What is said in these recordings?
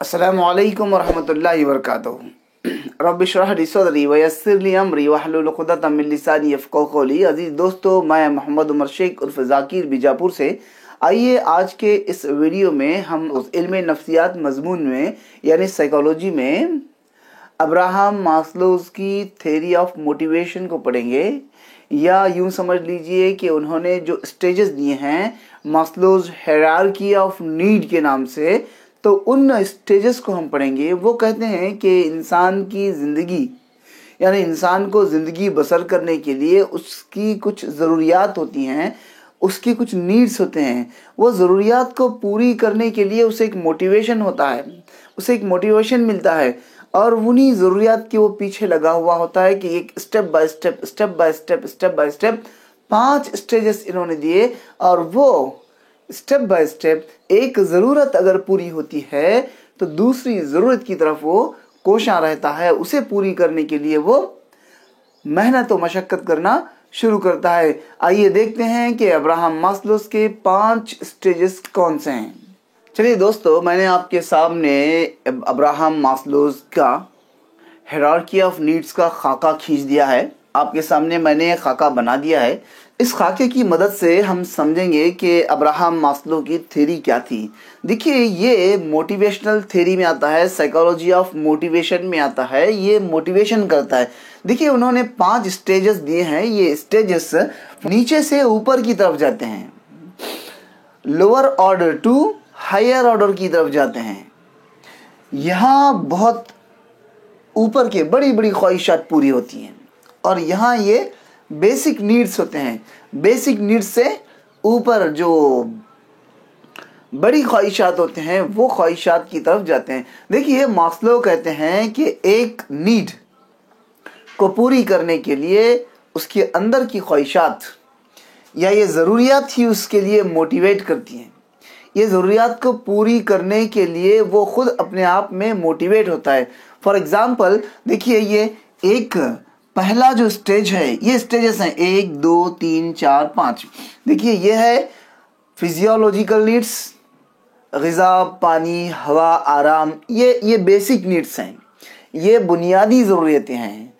अस्सलामुअलैकुम वरहमतुल्लाहि वबरकातुहू। रब्बि इश्रह ली सदरी व यस्सिर ली अमरी वहलुल उक़दतम मिन लिसानी यफ़क़हू क़ौली। अज़ीज़ दोस्तों, मैं मोहम्मद उमर शेख उर्फ़ ज़ाकिर बीजापुर से। आइए आज के इस वीडियो में हम उस इल्म नफ्सियात मज़मून में यानी साइकोलॉजी में अब्राहम मास्लोज़ की थ्योरी ऑफ मोटिवेशन को पढ़ेंगे, या यूँ समझ लीजिए कि उन्होंने जो स्टेजेस दिए हैं मास्लोज़ हायरार्की ऑफ नीड के नाम से, तो उन स्टेजेस को हम पढ़ेंगे। वो कहते हैं कि इंसान की ज़िंदगी यानी इंसान को ज़िंदगी बसर करने के लिए उसकी कुछ ज़रूरियात होती हैं, उसकी कुछ नीड्स होते हैं। वो ज़रूरियात को पूरी करने के लिए उसे एक मोटिवेशन होता है, उसे एक मोटिवेशन मिलता है, और उन्हीं ज़रूरियात के वो पीछे लगा हुआ होता है कि एक स्टेप बाय स्टेप 5 स्टेजेस इन्होंने दिए, और वो स्टेप बाय स्टेप एक ज़रूरत अगर पूरी होती है तो दूसरी ज़रूरत की तरफ वो कोशां रहता है। उसे पूरी करने के लिए वो मेहनत और मशक्क़त करना शुरू करता है। आइए देखते हैं कि अब्राहम मास्लोज़ के 5 स्टेजेस कौन से हैं। चलिए दोस्तों, मैंने आपके सामने अब्राहम मास्लोज़ का हायरार्की ऑफ नीड्स का खाका खींच दिया है। आपके सामने मैंने खाका बना दिया है। इस खाके की मदद से हम समझेंगे कि अब्राहम मास्लो की थ्योरी क्या थी। देखिए, ये मोटिवेशनल थ्योरी में आता है, साइकोलॉजी ऑफ मोटिवेशन में आता है, ये मोटिवेशन करता है। देखिए, उन्होंने 5 स्टेजेस दिए हैं। ये स्टेजेस नीचे से ऊपर की तरफ जाते हैं, lower order to higher order की तरफ जाते हैं। यहाँ बहुत ऊपर के बड़ी बड़ी ख्वाहिशात पूरी होती हैं, और यहाँ ये बेसिक नीड्स होते हैं। बेसिक नीड्स से ऊपर जो बड़ी ख्वाहिशात होते हैं वो ख्वाहिशात की तरफ जाते हैं। देखिए, मास्लो कहते हैं कि एक नीड को पूरी करने के लिए उसके अंदर की ख्वाहिशात या ये ज़रूरियात ही उसके लिए मोटिवेट करती हैं। ये ज़रूरियात को पूरी करने के लिए वो खुद अपने आप में मोटिवेट होता है। फॉर एग्ज़ाम्पल देखिए, ये एक पहला जो स्टेज है, ये स्टेजेस हैं 1 2 3 4 5। देखिए, ये है फिजियोलॉजिकल नीड्स, ग़िज़ा, पानी, हवा, आराम। ये बेसिक नीड्स हैं, ये बुनियादी ज़रूरतें हैं।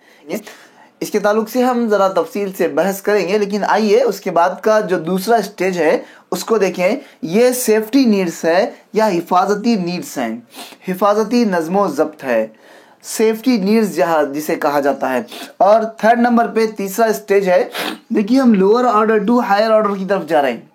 इसके ताल्लुक से हम ज़रा तफसील से बहस करेंगे, लेकिन आइए उसके बाद का जो दूसरा स्टेज है उसको देखें। ये सेफ्टी नीड्स है या हिफाजती नीड्स हैं। हिफाजती नज़्मो ज़ब्त है, सेफ्टी नीड्स जहाँ जिसे कहा जाता है। और थर्ड नंबर पे तीसरा स्टेज है। देखिए, हम lower order to higher order की तरफ जा रहे हैं,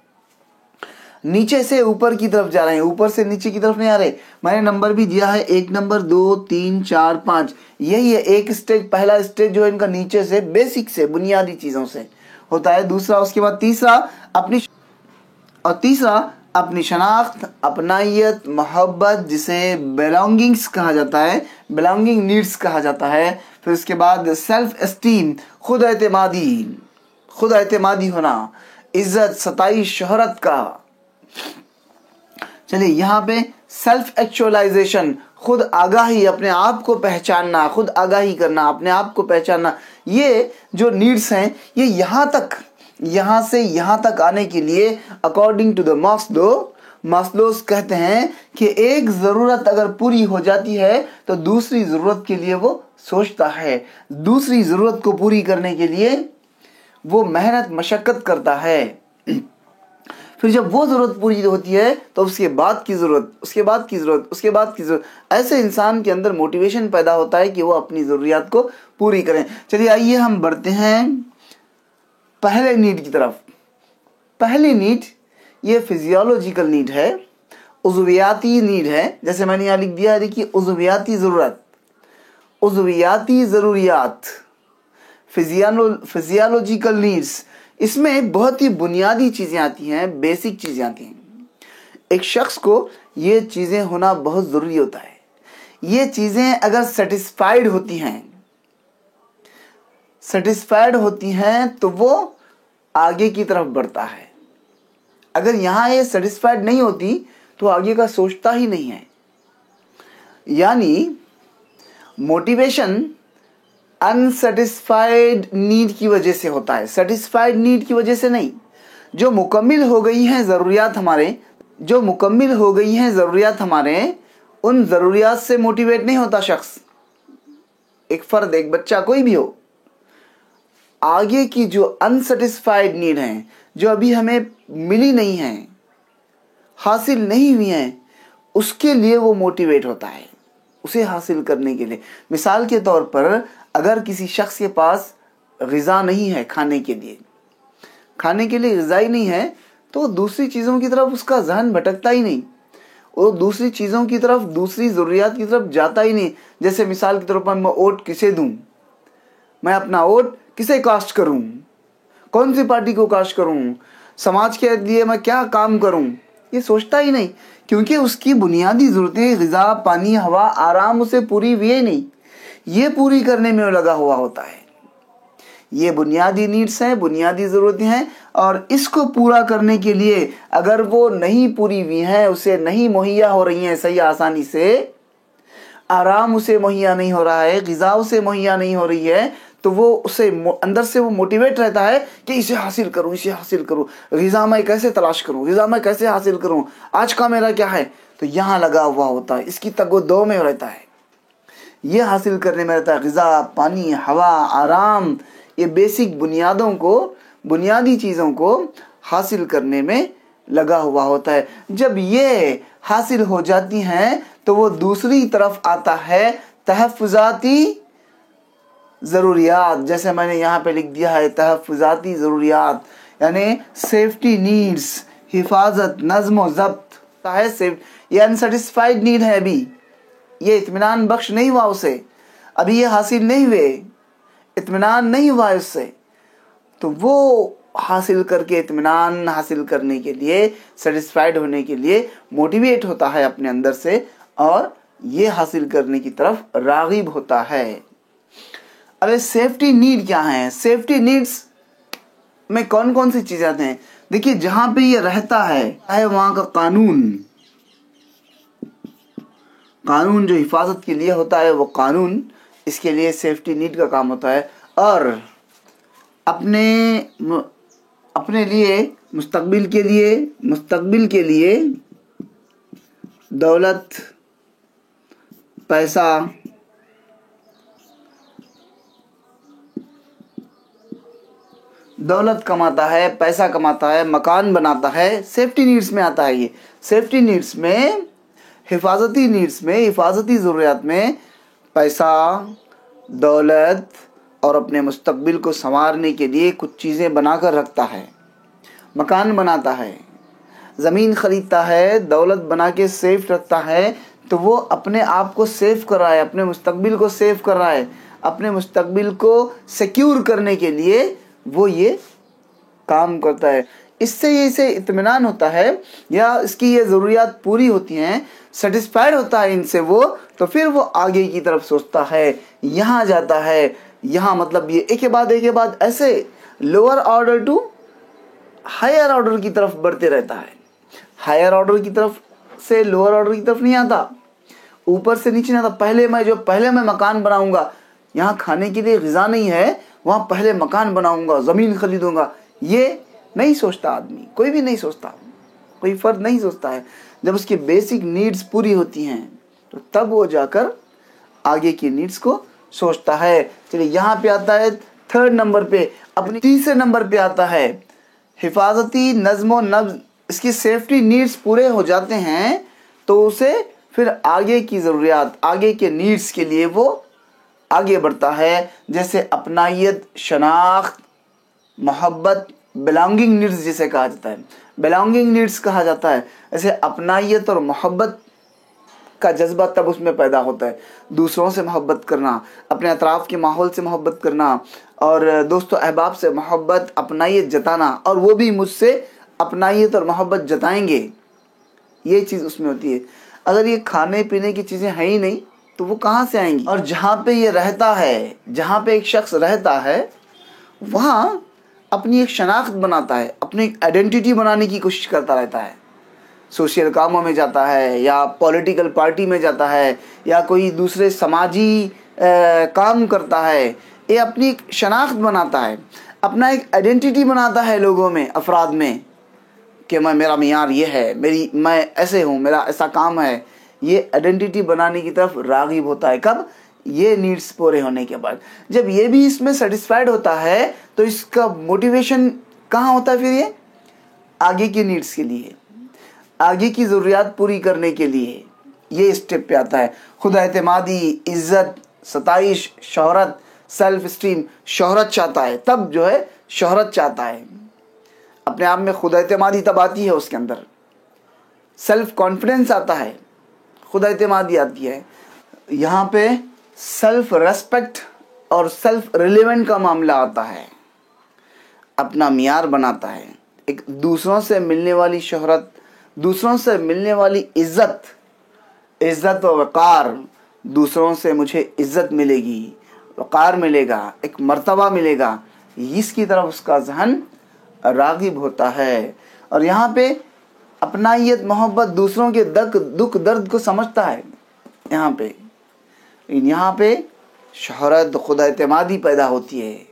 नीचे से ऊपर की तरफ जा रहे हैं, ऊपर से नीचे की तरफ नहीं आ रहे। मैंने नंबर भी दिया है, 1 नंबर 2 3 4 5। यही है एक स्टेज। पहला स्टेज जो है इनका नीचे से बेसिक से बुनियादी चीज़ों से होता है। दूसरा, उसके बाद तीसरा अपनी शनाख्त, अपनाइयत, मोहब्बत, जिसे बिलोंगिंग्स कहा जाता है, बिलोंगिंग नीड्स कहा जाता है। फिर उसके बाद सेल्फ एस्टीम, खुद एतमादी होना, इज्जत, सताइश, शोहरत का। चलिए, यहाँ पे सेल्फ एक्चुअलाइजेशन, खुद आगाही, अपने आप को पहचानना, खुद आगाही करना, अपने आप को पहचानना। ये जो नीड्स हैं, ये यहाँ से यहाँ तक आने के लिए अकॉर्डिंग टू द मास्लोज़ कहते हैं कि एक ज़रूरत अगर पूरी हो जाती है तो दूसरी ज़रूरत के लिए वो सोचता है, दूसरी ज़रूरत को पूरी करने के लिए वो मेहनत मशक्क़त करता है। फिर जब वो ज़रूरत पूरी होती है तो उसके बाद की ज़रूरत, उसके बाद की ज़रूरत, उसके बाद की ज़रूरत। ऐसे इंसान के अंदर मोटिवेशन पैदा होता है कि वो अपनी ज़रूरियात को पूरी करें। चलिए, आइए हम बढ़ते हैं पहले नीड की तरफ। पहली नीड ये फिजियोलॉजिकल नीड है, उज़वियाती नीड है। जैसे मैंने यहाँ लिख दिया है, देखिए, उज़वियाती ज़रूरत, उज़वियाती ज़रूरियात, फिजियोलॉजिकल नीड्स। इसमें बहुत ही बुनियादी चीज़ें आती हैं, बेसिक चीज़ें आती हैं। एक शख्स को ये चीज़ें होना बहुत ज़रूरी होता है। ये चीज़ें अगर सेटिस्फाइड होती हैं तो वो आगे की तरफ बढ़ता है। अगर यहाँ ये सेटिस्फाइड नहीं होती तो आगे का सोचता ही नहीं है। यानी मोटिवेशन अनसेटिस्फाइड नीड की वजह से होता है, सेटिस्फाइड नीड की वजह से नहीं। जो मुकम्मिल हो गई हैं ज़रूरियात हमारे, उन ज़रूरियात से मोटिवेट नहीं होता शख्स, एक फ़र्द, एक बच्चा, कोई भी हो, आगे की जो अनसेटिस्फाइड नीड हैं, जो अभी हमें मिली नहीं हैं, हासिल नहीं हुई हैं, उसके लिए वो मोटिवेट होता है, उसे हासिल करने के लिए। मिसाल के तौर पर अगर किसी शख्स के पास ग़िज़ा नहीं है, खाने के लिए ग़िज़ा ही नहीं है, तो दूसरी चीज़ों की तरफ उसका जहन भटकता ही नहीं, वो दूसरी चीज़ों की तरफ, दूसरी ज़रूरियात की तरफ जाता ही नहीं। जैसे मिसाल के तौर पर मैं वोट किसे दूं, मैं अपना वोट किसे कास्ट करूं, कौन सी पार्टी को कास्ट करूं, समाज के लिए मैं क्या काम करूं, ये सोचता ही नहीं, क्योंकि उसकी बुनियादी ज़रूरतें ग़िज़ा, पानी, हवा, आराम उसे पूरी हुई ही नहीं, ये पूरी करने में लगा हुआ होता है। ये बुनियादी नीड्स हैं, बुनियादी ज़रूरतें हैं, और इसको पूरा करने के लिए अगर वो नहीं पूरी हुई हैं, उसे नहीं मुहैया हो रही हैं सही आसानी से, आराम उसे मुहैया नहीं हो रहा है, ग़िज़ा उसे मुहैया नहीं हो रही है, तो वो उसे अंदर से वो मोटिवेट रहता है कि इसे हासिल करूं, इसे हासिल करूं, ग़िज़ा मैं कैसे तलाश करूं, ग़िज़ा मैं कैसे हासिल करूं, आज का मेरा क्या है, तो यहाँ लगा हुआ होता है, इसकी तगो-दो में रहता है, ये हासिल करने में रहता है। ग़िज़ा, पानी, हवा, आराम, ये बेसिक बुनियादों को, बुनियादी चीज़ों को हासिल करने में लगा हुआ होता है। जब ये हासिल हो जाती हैं तो वो दूसरी तरफ आता है तहफ़्फ़ुज़ाती ज़रूरियात। जैसे मैंने यहाँ पे लिख दिया है तहफ़्फ़ुज़ाती ज़रूरियात, यानी सेफ्टी नीड्स, हिफाजत, नज़्म व ज़ब्त है। ये अनसेटिस्फाइड नीड है, अभी ये इत्मीनान बख्श नहीं हुआ उसे, अभी ये हासिल नहीं हुए, इत्मीनान नहीं हुआ उससे, तो वो हासिल करके, इत्मीनान हासिल करने के लिए, सेटिस्फाइड होने के लिए मोटिवेट होता है अपने अंदर से, और ये हासिल करने की तरफ राग़िब होता है। अब सेफ्टी नीड क्या है? सेफ्टी नीड्स में कौन कौन सी चीज़ें आते हैं? देखिए, जहाँ पे ये रहता है वहाँ का कानून जो हिफाजत के लिए होता है, वो कानून इसके लिए सेफ्टी नीड का काम होता है। और अपने लिए, मुस्तकबिल के लिए दौलत, पैसा, दौलत कमाता है, पैसा कमाता है, मकान बनाता है, सेफ्टी नीड्स में आता है। ये सेफ्टी नीड्स में, हिफाजती नीड्स में, हिफाजती ज़रूरियात में पैसा, दौलत और अपने मुस्तकबिल को संवारने के लिए कुछ चीज़ें बनाकर रखता है, मकान बनाता है, ज़मीन ख़रीदता है, दौलत बना के सेफ रखता है, तो वो अपने आप को सेव कर रहा है, अपने मुस्तकबिल को सेव कर रहा है, अपने मुस्तकबिल को सिक्योर करने के लिए वो ये काम करता है। इससे इसे इत्मीनान होता है, या इसकी ये ज़रूरियात पूरी होती हैं, सेटिस्फाइड होता है इनसे वो, तो फिर वो आगे की तरफ सोचता है, यहाँ जाता है, यहाँ मतलब ये एक के बाद ऐसे lower order to higher order की तरफ बढ़ते रहता है। हायर ऑर्डर की तरफ से लोअर ऑर्डर की तरफ नहीं आता, ऊपर से नीचे नहीं आता। पहले मैं मकान बनाऊंगा, यहाँ खाने के लिए ग़िज़ा नहीं है, वहाँ पहले मकान बनाऊंगा, ज़मीन खरीदूंगा, ये नहीं सोचता आदमी, कोई भी नहीं सोचता, कोई फ़र्द नहीं सोचता है। जब उसकी बेसिक नीड्स पूरी होती हैं तो तब वो जाकर आगे की नीड्स को सोचता है। चलिए, यहाँ पे आता है थर्ड नंबर पे, अपनी तीसरे नंबर पे आता है हिफाजती नज़्म व नब्ज़। इसकी सेफ्टी नीड्स पूरे हो जाते हैं तो उसे फिर आगे की ज़रूरियात, आगे के नीड्स के लिए वो आगे बढ़ता है। जैसे अपनायत, शनाख्त, मोहब्बत, बिलोंगिंग नीड्स जिसे कहा जाता है, बिलोंगिंग नीड्स कहा जाता है। ऐसे अपनायत और मोहब्बत का जज्बा तब उसमें पैदा होता है, दूसरों से मोहब्बत करना, अपने अतराफ़ के माहौल से मोहब्बत करना, और दोस्तों अहबाब से मोहब्बत, अपनायत जताना, और वो भी मुझसे अपनायत और मोहब्बत जताएंगे, ये चीज़ उसमें होती है। अगर ये खाने पीने की चीज़ें हैं ही नहीं तो वो कहाँ से आएंगी? और जहाँ पे ये रहता है, जहाँ पे एक शख्स रहता है, वहाँ अपनी एक शनाख्त बनाता है, अपनी एक आइडेंटिटी बनाने की कोशिश करता रहता है। सोशल कामों में जाता है, या पॉलिटिकल पार्टी में जाता है, या कोई दूसरे समाजी काम करता है, ये अपनी एक शनाख्त बनाता है, अपना एक आइडेंटिटी बनाता है लोगों में, अफराद में, कि मेरा मियार ये है, मैं ऐसे हूँ, मेरा ऐसा काम है, ये आइडेंटिटी बनाने की तरफ राग़िब होता है। कब? ये नीड्स पूरे होने के बाद। जब ये भी इसमें सेटिस्फाइड होता है तो इसका मोटिवेशन कहाँ होता है? फिर ये आगे की नीड्स के लिए, आगे की ज़रूरियात पूरी करने के लिए ये स्टेप पे आता है। खुद एतमादी, इज़्ज़त, सताइश, शोहरत, सेल्फ स्टीम। शोहरत चाहता है, तब जो है शोहरत चाहता है। अपने आप में खुद एतमादी तब आती है, उसके अंदर सेल्फ कॉन्फिडेंस आता है, खुद एतमादी आती है। यहाँ पे सेल्फ रेस्पेक्ट और सेल्फ रिलेवेंट का मामला आता है। अपना मियार बनाता है। एक दूसरों से मिलने वाली शोहरत, दूसरों से मिलने वाली इज़्ज़त, इज़्ज़त व वक़ार, दूसरों से मुझे इज़्ज़त मिलेगी, वक़ार मिलेगा, एक मर्तबा मिलेगा, इसकी तरफ उसका ज़हन राग़िब होता है। और यहाँ पे अपनाइयत, मोहब्बत, दूसरों के दुख दर्द को समझता है। यहाँ पे शोहरत, खुद एतमादी पैदा होती है।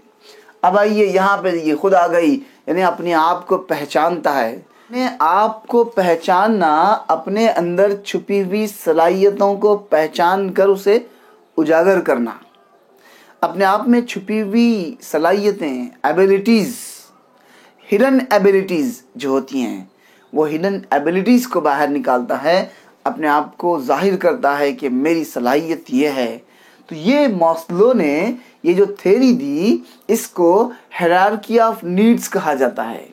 अब आइए यहाँ पे ये खुद आ गई, यानी अपने आप को पहचानता है। अपने आप को पहचानना, अपने अंदर छुपी हुई सलाहियतों को पहचान कर उसे उजागर करना। अपने आप में छुपी हुई सलाहियतें, एबिलिटीज़, हिडन एबिलिटीज़ जो होती हैं, वो हिडन एबिलिटीज़ को बाहर निकालता है, अपने आप को जाहिर करता है कि मेरी सलाहियत ये है। तो ये मास्लो ने ये जो थ्योरी दी, इसको हायरार्की ऑफ नीड्स कहा जाता है।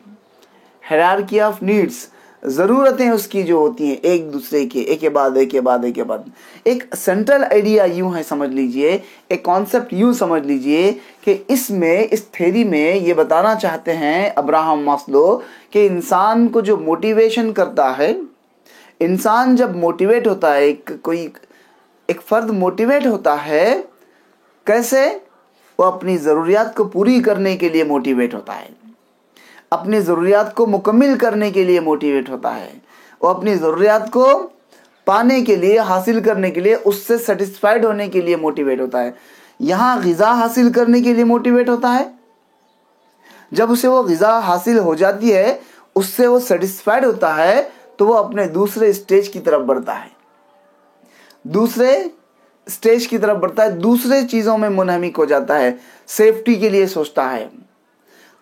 हायरार्की ऑफ नीड्स, ज़रूरतें उसकी जो होती हैं एक दूसरे के, एक के बाद एक के बाद एक के बाद। एक सेंट्रल आइडिया यूँ है, समझ लीजिए, एक कॉन्सेप्ट यूँ समझ लीजिए कि इसमें, इस थ्योरी में ये बताना चाहते हैं अब्राहम मास्लो कि इंसान को जो मोटिवेशन करता है, इंसान जब मोटिवेट होता है, एक फ़र्द मोटिवेट होता है, कैसे? वो अपनी ज़रूरियात को पूरी करने के लिए मोटिवेट होता है, अपनी ज़रूरियात को मुकम्मिल करने के लिए मोटिवेट होता है, वो अपनी ज़रूरियात को पाने के लिए, हासिल करने के लिए, उससे सेटिस्फाइड होने के लिए मोटिवेट होता है। यहाँ ग़िज़ा हासिल करने के लिए मोटिवेट होता है। जब उसे वो ग़िज़ा हासिल हो जाती है, उससे वो सेटिस्फाइड होता है, तो वो अपने दूसरे स्टेज की तरफ बढ़ता है, दूसरे स्टेज की तरफ बढ़ता है, दूसरे चीज़ों में मुनहमिक हो जाता है, सेफ्टी के लिए सोचता है।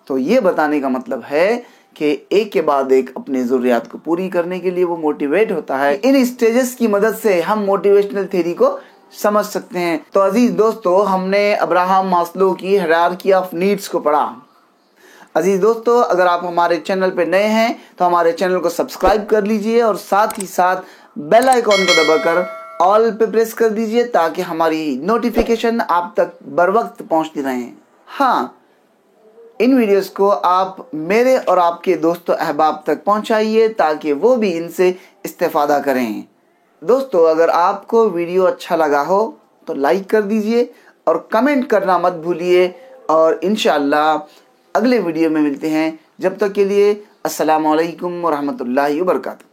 तो ये बताने का मतलब है कि एक के बाद एक अपनी ज़रूरियात को पूरी करने के लिए वो मोटिवेट होता है। इन स्टेजेस की मदद से हम मोटिवेशनल थ्योरी को समझ सकते हैं। तो अजीज़ दोस्तों, हमने अब्राहम मास्लो की हायरार्की ऑफ नीड्स को पढ़ा। अजीज़ दोस्तों, अगर आप हमारे चैनल पर नए हैं तो हमारे चैनल को सब्सक्राइब कर लीजिए और साथ ही साथ बेल आइकॉन को दबाकर ऑल पे प्रेस कर दीजिए ताकि हमारी नोटिफिकेशन आप तक बर वक्त पहुँचती रहें। हाँ, इन वीडियोस को आप मेरे और आपके दोस्तों अहबाब तक पहुंचाइए ताकि वो भी इनसे इस्तेफादा करें। दोस्तों, अगर आपको वीडियो अच्छा लगा हो तो लाइक कर दीजिए और कमेंट करना मत भूलिए, और इंशाअल्लाह अगले वीडियो में मिलते हैं। जब तक के लिए अस्सलामु अलैकुम व रहमतुल्लाहि व बरकातहू।